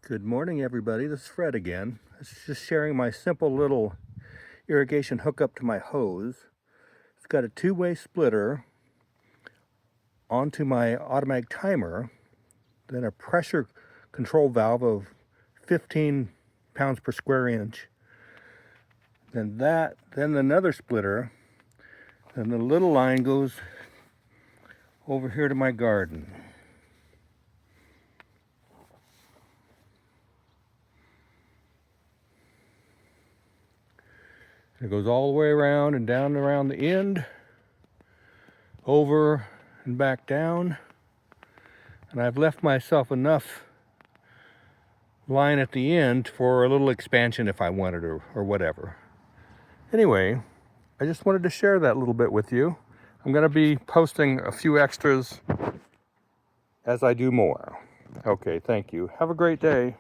Good morning, everybody. This is Fred again. It's just sharing my simple little irrigation hookup to my hose. It's got a two-way splitter onto my automatic timer, then a pressure control valve of 15 pounds per square inch, then another splitter, and the little line goes over here to my garden. It goes all the way around and down around the end, over and back down. And I've left myself enough line at the end for a little expansion if I wanted or whatever. Anyway, I just wanted to share that little bit with you. I'm going to be posting a few extras as I do more. Okay, thank you. Have a great day.